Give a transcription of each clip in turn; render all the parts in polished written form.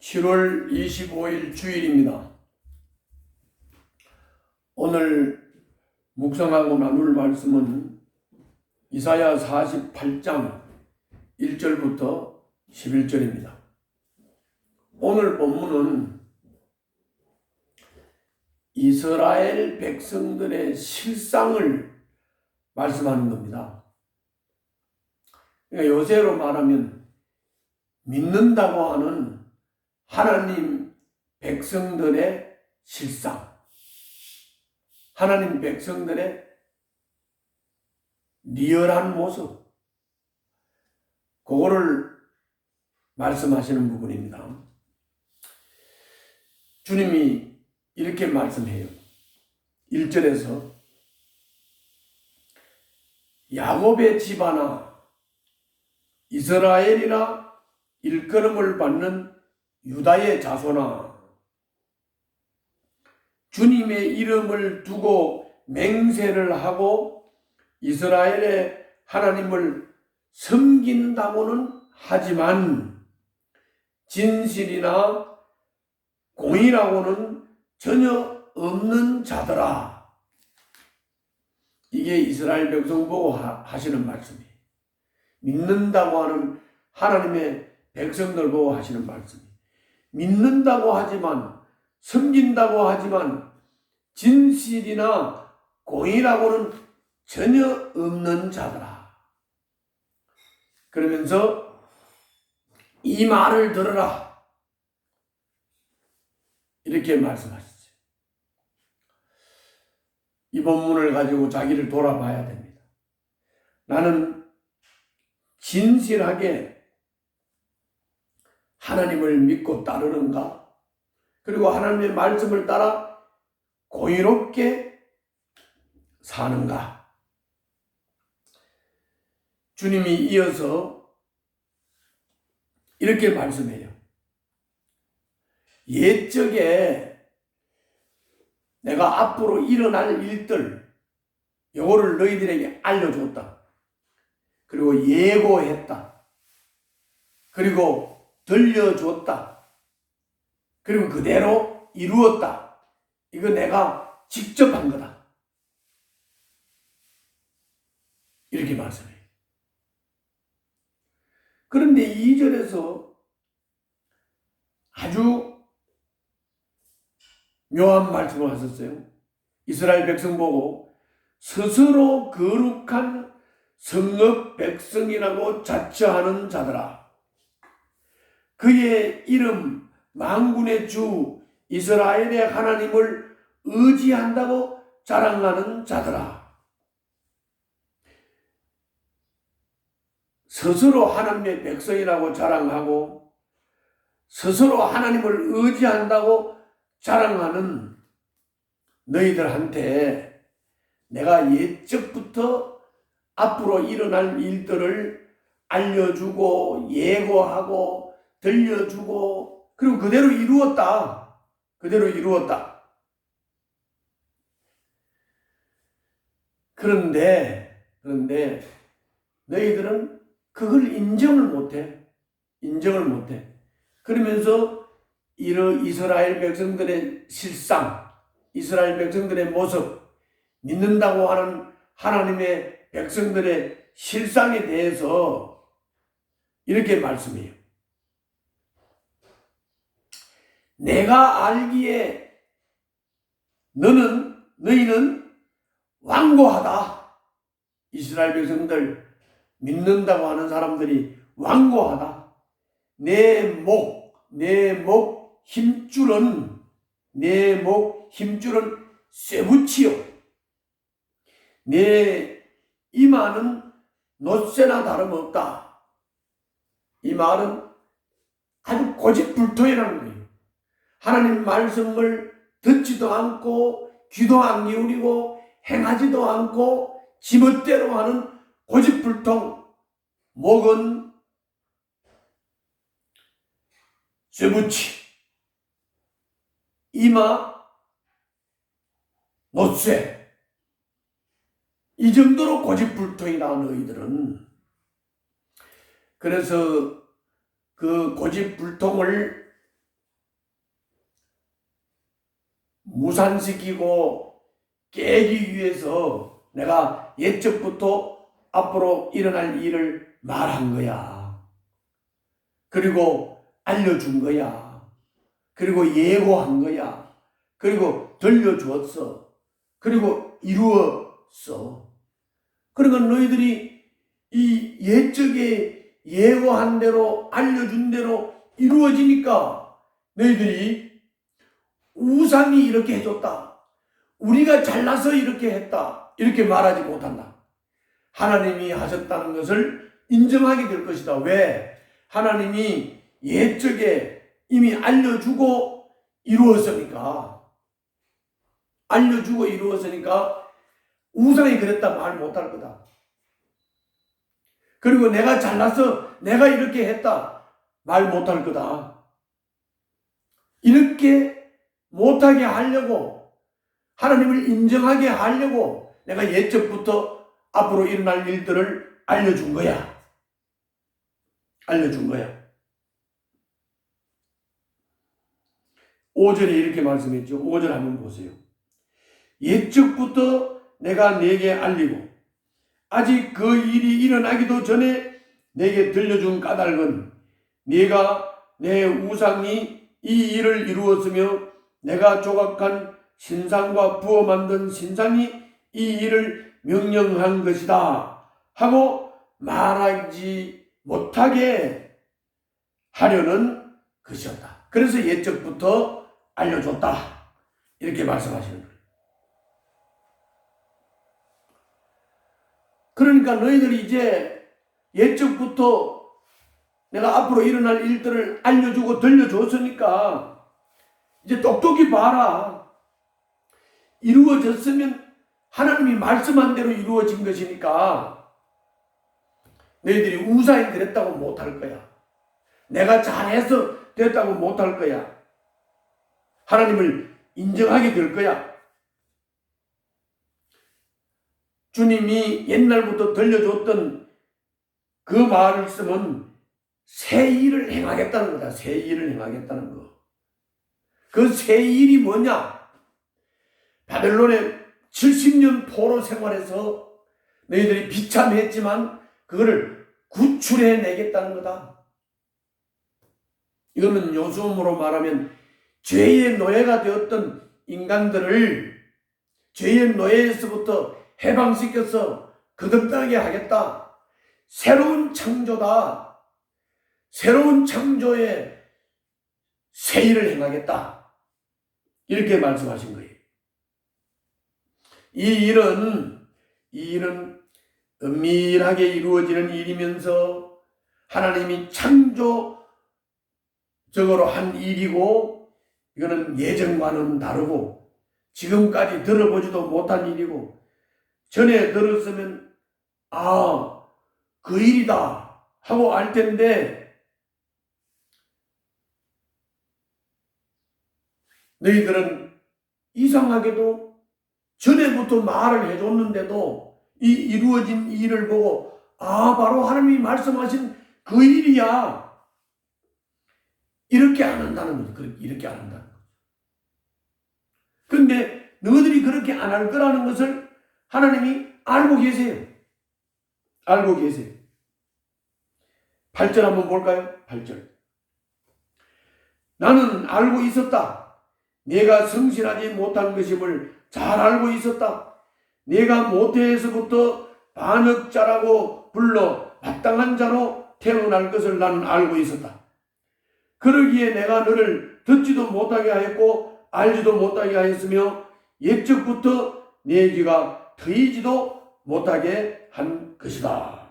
7월 25일 주일입니다. 오늘 묵상하고 나눌 말씀은 이사야 48장 1절부터 11절입니다. 오늘 본문은 이스라엘 백성들의 실상을 말씀하는 겁니다. 그러니까 요새로 말하면 믿는다고 하는 하나님 백성들의 실상, 하나님 백성들의 리얼한 모습, 그거를 말씀하시는 부분입니다. 주님이 이렇게 말씀해요. 1절에서 야곱의 집안아 이스라엘이라 일컬음을 받는 유다의 자손아, 주님의 이름을 두고 맹세를 하고 이스라엘의 하나님을 섬긴다고는 하지만 진실이나 공의라고는 전혀 없는 자들아. 이게 이스라엘 백성 보고 하시는 말씀이에요. 믿는다고 하는 하나님의 백성들 보고 하시는 말씀이에요. 믿는다고 하지만, 섬긴다고 하지만 진실이나 공의라고는 전혀 없는 자들아. 그러면서 이 말을 들으라, 이렇게 말씀하셨어요. 이 본문을 가지고 자기를 돌아봐야 됩니다. 나는 진실하게 하나님을 믿고 따르는가? 그리고 하나님의 말씀을 따라 공의롭게 사는가? 주님이 이어서 이렇게 말씀해요. 옛적에 내가 앞으로 일어날 일들, 요거를 너희들에게 알려줬다. 그리고 예고했다. 그리고 들려줬다. 그리고 그대로 이루었다. 이거 내가 직접 한 거다. 이렇게 말씀해요. 그런데 2절에서 아주 묘한 말씀을 하셨어요. 이스라엘 백성 보고 스스로 거룩한 성읍 백성이라고 자처하는 자들아, 그의 이름 만군의 주 이스라엘의 하나님을 의지한다고 자랑하는 자들아. 스스로 하나님의 백성이라고 자랑하고 스스로 하나님을 의지한다고 자랑하는 너희들한테 내가 옛적부터 앞으로 일어날 일들을 알려주고 예고하고 들려주고 그리고 그대로 이루었다. 그대로 이루었다. 그런데 너희들은 그걸 인정을 못해. 인정을 못해. 그러면서 이스라엘 백성들의 실상, 이스라엘 백성들의 모습, 믿는다고 하는 하나님의 백성들의 실상에 대해서 이렇게 말씀해요. 내가 알기에 너희는 완고하다. 이스라엘 백성들, 믿는다고 하는 사람들이 완고하다. 내 목 힘줄은 쇠붙이요. 내 이마는 놋새나 다름없다. 이 말은 아주 고집불통이라는 거예요. 하나님 말씀을 듣지도 않고 귀도 안 기울이고 행하지도 않고 지멋대로 하는 고집불통. 목은 쇠붙이, 이마 놋새. 이 정도로 고집불통이다 너희들은. 그래서 그 고집불통을 무산시키고 깨기 위해서 내가 옛적부터 앞으로 일어날 일을 말한 거야. 그리고 알려준 거야. 그리고 예고한 거야. 그리고 들려주었어. 그리고 이루었어. 그러니까 너희들이 이 옛적에 예고한 대로 알려준 대로 이루어지니까 너희들이 우상이 이렇게 해줬다, 우리가 잘나서 이렇게 했다, 이렇게 말하지 못한다. 하나님이 하셨다는 것을 인정하게 될 것이다. 왜? 하나님이 옛적에 이미 알려주고 이루었으니까. 알려주고 이루었으니까 우상이 그랬다 말 못할 거다. 그리고 내가 잘나서 내가 이렇게 했다 말 못할 거다. 이렇게 못하게 하려고, 하나님을 인정하게 하려고 내가 옛적부터 앞으로 일어날 일들을 알려준 거야. 알려준 거야. 5절에 이렇게 말씀했죠. 5절 한번 보세요. 옛적부터 내가 네게 알리고 아직 그 일이 일어나기도 전에 내게 들려준 까닭은 네가 내 우상이 이 일을 이루었으며 내가 조각한 신상과 부어 만든 신상이 이 일을 명령한 것이다 하고 말하지 못하게 하려는 것이었다. 그래서 옛적부터 알려줬다. 이렇게 말씀하시는 거예요. 그러니까 너희들이 이제 옛적부터 내가 앞으로 일어날 일들을 알려주고 들려줬으니까 이제 똑똑히 봐라. 이루어졌으면 하나님이 말씀한 대로 이루어진 것이니까 너희들이 우상이 그랬다고 못할 거야. 내가 잘해서 됐다고 못할 거야. 하나님을 인정하게 될 거야. 주님이 옛날부터 들려줬던 그 말씀은 새 일을 행하겠다는 거다. 새 일을 행하겠다는 거. 그 새 일이 뭐냐? 바벨론의 70년 포로 생활에서 너희들이 비참했지만 그거를 구출해 내겠다는 거다. 이거는 요즘으로 말하면 죄의 노예가 되었던 인간들을 죄의 노예에서부터 해방시켜서 거듭나게 하겠다. 새로운 창조다. 새로운 창조의 새 일을 행하겠다. 이렇게 말씀하신 거예요. 이 일은 은밀하게 이루어지는 일이면서 하나님이 창조적으로 한 일이고, 이거는 예전과는 다르고 지금까지 들어보지도 못한 일이고, 전에 들었으면 그 일이다 하고 알 텐데 너희들은 이상하게도 전에부터 말을 해줬는데도 이 이루어진 일을 보고 바로 하나님이 말씀하신 그 일이야, 이렇게 안 한다는 거죠. 이렇게 안 한다는 거죠. 그런데 너희들이 그렇게 안 할 거라는 것을 하나님이 알고 계세요. 알고 계세요. 8절 한번 볼까요? 8절. 나는 알고 있었다. 네가 성실하지 못한 것임을 잘 알고 있었다. 네가 모태에서부터 반역자라고 불러 마땅한 자로 태어날 것을 나는 알고 있었다. 그러기에 내가 너를 듣지도 못하게 하였고 알지도 못하게 하였으며 옛적부터 네 귀가 트이지도 못하게 한 것이다.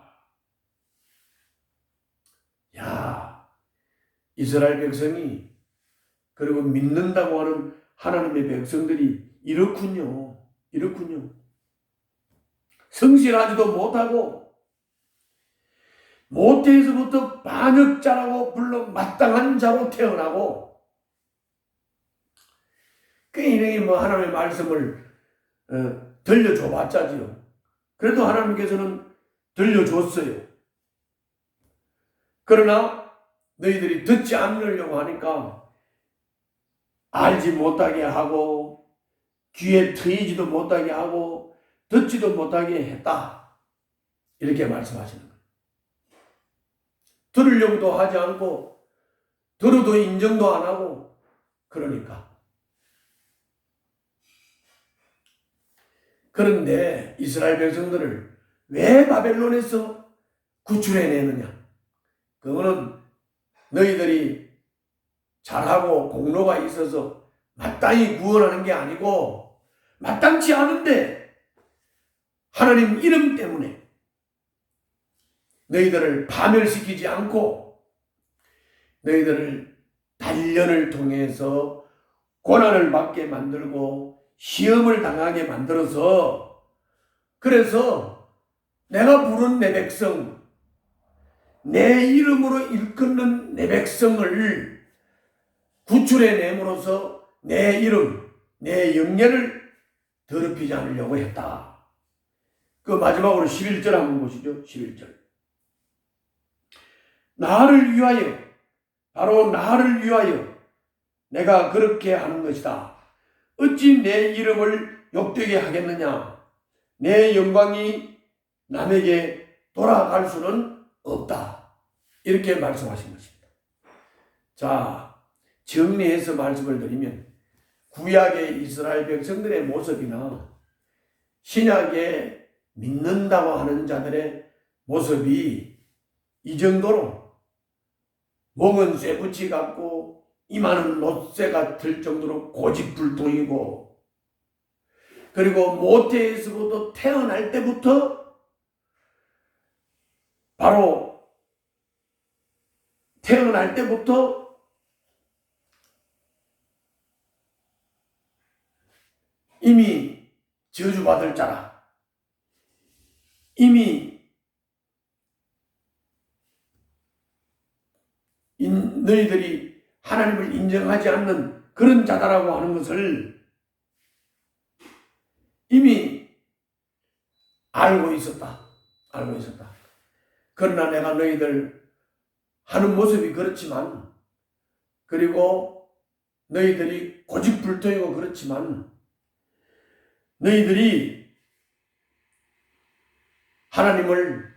야, 이스라엘 백성이, 그리고 믿는다고 하는 하나님의 백성들이 이렇군요. 성실하지도 못하고 모태에서부터 반역자라고 불러 마땅한 자로 태어나고, 그 이놈이 하나님의 말씀을 들려줘봤자지요. 그래도 하나님께서는 들려줬어요. 그러나 너희들이 듣지 않으려고 하니까 알지 못하게 하고 귀에 트이지도 못하게 하고 듣지도 못하게 했다. 이렇게 말씀하시는 거예요. 들으려고도 하지 않고 들어도 인정도 안 하고 그러니까. 그런데 이스라엘 백성들을 왜 바벨론에서 구출해내느냐? 그거는 너희들이 잘하고 공로가 있어서 마땅히 구원하는 게 아니고 마땅치 않은데 하나님 이름 때문에 너희들을 파멸시키지 않고 너희들을 단련을 통해서 고난을 받게 만들고 시험을 당하게 만들어서 그래서 내가 부른 내 백성, 내 이름으로 일컫는 내 백성을 구출해냄으로써 내 이름, 내 영예를 더럽히지 않으려고 했다. 그 마지막으로 11절 한번 보시죠. 11절. 나를 위하여, 바로 나를 위하여 내가 그렇게 하는 것이다. 어찌 내 이름을 욕되게 하겠느냐? 내 영광이 남에게 돌아갈 수는 없다. 이렇게 말씀하신 것입니다. 자, 정리해서 말씀을 드리면 구약의 이스라엘 백성들의 모습이나 신약에 믿는다고 하는 자들의 모습이 이 정도로 목은 쇠붙이 같고 이마는 롯새 같을 정도로 고집불통이고 그리고 모태에서부터 태어날 때부터 바로 태어날 때부터 이미 저주받을 자라. 이미 너희들이 하나님을 인정하지 않는 그런 자다라고 하는 것을 이미 알고 있었다. 알고 있었다. 그러나 내가 너희들 하는 모습이 그렇지만 그리고 너희들이 고집불통이고 그렇지만 너희들이 하나님을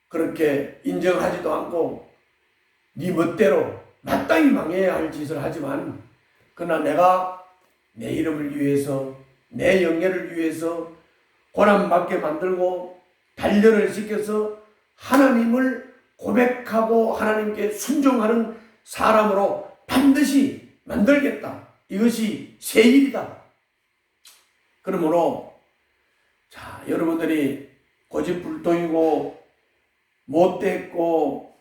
그렇게 인정하지도 않고 네 멋대로 마땅히 망해야 할 짓을 하지만 그러나 내가 내 이름을 위해서 내 영예를 위해서 고난받게 만들고 단련을 시켜서 하나님을 고백하고 하나님께 순종하는 사람으로 반드시 만들겠다. 이것이 새 일이다. 그러므로 자, 여러분들이 고집불통이고 못됐고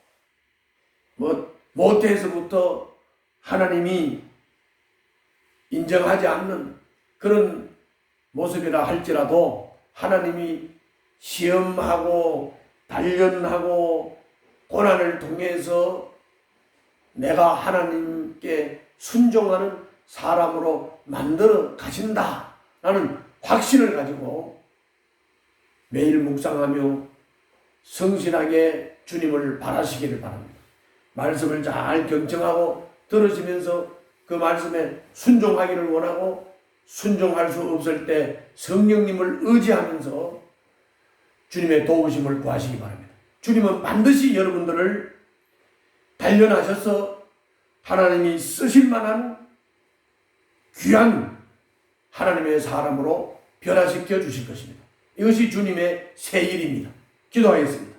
못해서부터 하나님이 인정하지 않는 그런 모습이라 할지라도 하나님이 시험하고 단련하고 고난을 통해서 내가 하나님께 순종하는 사람으로 만들어 가신다라는 확신을 가지고 매일 묵상하며 성실하게 주님을 바라시기를 바랍니다. 말씀을 잘 경청하고 들으시면서 그 말씀에 순종하기를 원하고 순종할 수 없을 때 성령님을 의지하면서 주님의 도우심을 구하시기 바랍니다. 주님은 반드시 여러분들을 단련하셔서 하나님이 쓰실 만한 귀한 하나님의 사람으로 변화시켜 주실 것입니다. 이것이 주님의 새 일입니다. 기도하겠습니다.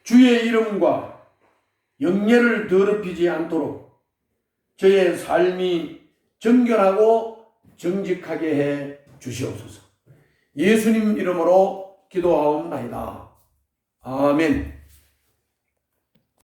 주의 이름과 영예를 더럽히지 않도록 저의 삶이 정결하고 정직하게 해 주시옵소서. 예수님 이름으로 기도하옵나이다. 아멘.